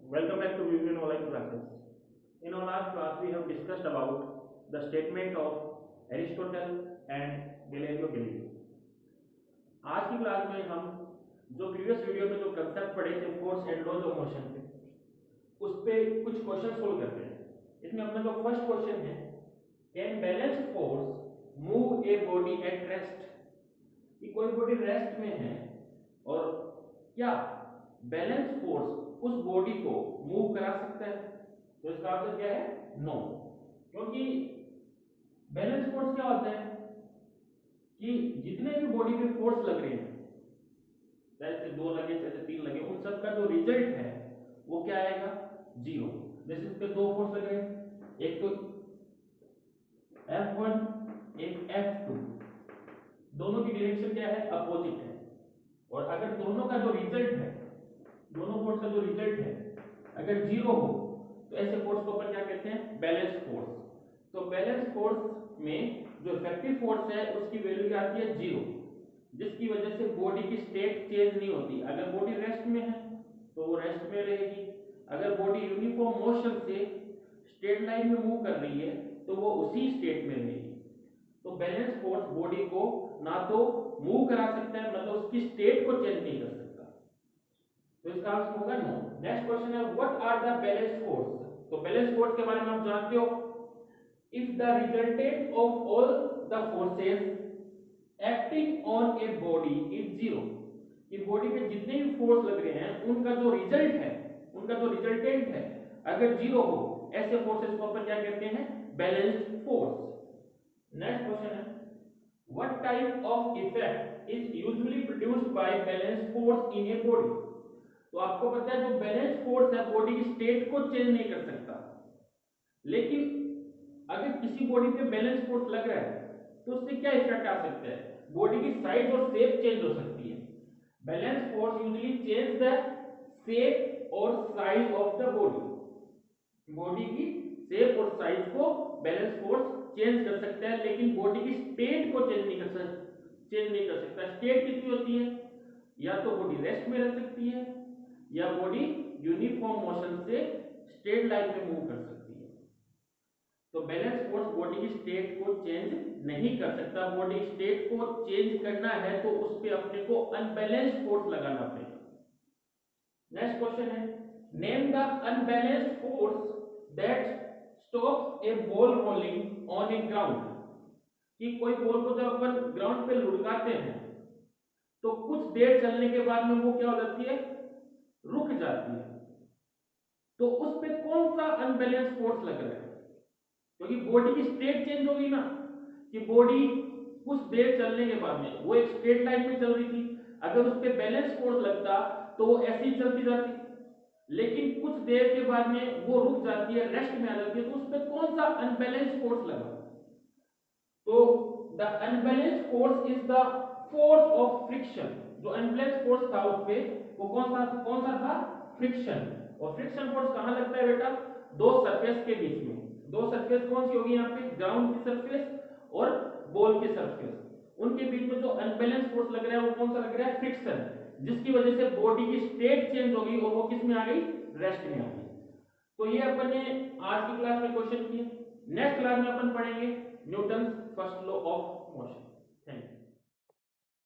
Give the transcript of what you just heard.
Welcome back to Vivian Online Classes. In our last class, we have discussed about the statement of Aristotle and Galileo Galilei. आज की class में हम जो previous video में जो concept पढ़े थे force and laws of motion पे, उस पे कुछ क्वेश्चन सोल्व करते हैं। इसमें अपना जो फर्स्ट क्वेश्चन है, can balanced force move a body at rest? कि कोई बॉडी रेस्ट में है और क्या बैलेंस फोर्स उस बॉडी को मूव करा सकता है? तो इसका आंसर क्या है? नो। क्योंकि बैलेंस फोर्स क्या होता है कि जितने भी बॉडी पे फोर्स लग रहे हैं, जैसे 2 लगे, जैसे 3 लगे, उन सब का जो रिजल्ट है वो क्या आएगा? 0। जैसे इस पे 2 फोर्स लग रहे हैं, एक तो F1 एक F2, दोनों की डायरेक्शन क्या है? अपोजिट है। और अगर दोनों का जो रिजल्ट है, दोनों फोर्स का जो रिजल्ट है अगर 0 हो तो ऐसे फोर्स को अपन क्या कहते हैं? Balance force. तो बैलेंस फोर्स में जो इफेक्टिव फोर्स है उसकी वैल्यू क्या आती है? 0, जिसकी वजह से बॉडी की स्टेट चेंज नहीं होती। अगर बॉडी रेस्ट में है तो वो रेस्ट में रहेगी, अगर बॉडी यूनिफॉर्म मोशन से स्ट्रेट लाइन में मूव कर रही है तो वो उसी स्टेट में रहेगी। तो बैलेंस फोर्स बॉडी को ना तो मूव करा सकता है, मतलब उसकी स्टेट को चेंज नहीं कर सकता। तो इसका आंसर होगा नो। नेक्स्ट क्वेश्चन है, what are the balance force? तो बैलेंस फोर्स के बारे में आप जानते हो, if the resultant of all the forces acting on a body is 0, कि बॉडी पे जितने भी फोर्स लग रहे हैं उनका जो रिजल्ट है, उनका जो रिजल्टेंट है अगर 0 हो, ऐसे फोर्सेस को अपन क्या कहते हैं? Balanced force. नेक्स्ट क्वेश्चन है, what type of effect is usually produced by balance force in a body? तो आपको पता है जो बैलेंस फोर्स है बॉडी की स्टेट को चेंज नहीं कर सकता, लेकिन अगर किसी बॉडी पे बैलेंस फोर्स लग रहा है तो उससे क्या इफेक्ट आ सकता है? बॉडी की साइज और शेप चेंज हो सकती है। Balance force usually change the shape और size of the body. Body की शेप और साइज को बैलेंस फोर्स चेंज कर सकता है, लेकिन बॉडी की स्टेट को चेंज नहीं कर सकता। स्टेट कितनी होती है? या तो बॉडी रेस्ट में रह सकती है या बॉडी यूनिफॉर्म मोशन से स्ट्रेट लाइन में मूव कर सकती है। तो बैलेंस फोर्स बॉडी की स्टेट को चेंज नहीं कर सकता। बॉडी स्टेट को चेंज करना है तो उस पे अपने को अनबैलेंस्ड फोर्स लगाना पड़ेगा। नेक्स्ट क्वेश्चन है, name the unbalanced force that stops A ball rolling on A ground. कि कोई बॉल को जब अपन ग्राउंड पे लुढ़काते हैं तो कुछ देर चलने के बाद में वो क्या हो जाती है? रुक जाती है। तो उस पे कौन सा अनबैलेंस फोर्स लग रहा है? क्योंकि बॉडी की स्टेट चेंज होगी ना, कि बॉडी कुछ देर चलने के बाद में वो एक स्ट्रेट लाइन में चल रही थी, अगर उस पे बैलेंस फोर्स लगता तो वो ऐसे ही चलती जाती, लेकिन कुछ देर के बाद में वो रुक जाती है, रेस्ट में आ जाती है। तो उस पे कौन सा अनबैलेंस फोर्स लगा? तो the unbalance force is the force of friction. जो अनबैलेंस फोर्स था उस पे वो कौन सा था? फ्रिक्शन। और फ्रिक्शन फोर्स कहां लगता है बेटा? दो सरफेस के बीच में। दो सरफेस कौन सी होगी यहाँ पे? ग्राउंड की सरफेस और बॉल की सरफेस। उनके बीच में जो अनबैलेंस फोर्स लग रहा है वो कौन सा लग रहा है? फ्रिक्शन, जिसकी वजह से बॉडी की स्टेट चेंज होगी और वो किस में आ गई? रेस्ट में आ गई। तो ये अपन ने आज की क्लास में क्वेश्चन किए। नेक्स्ट क्लास में अपन पढ़ेंगे Newton first law of motion.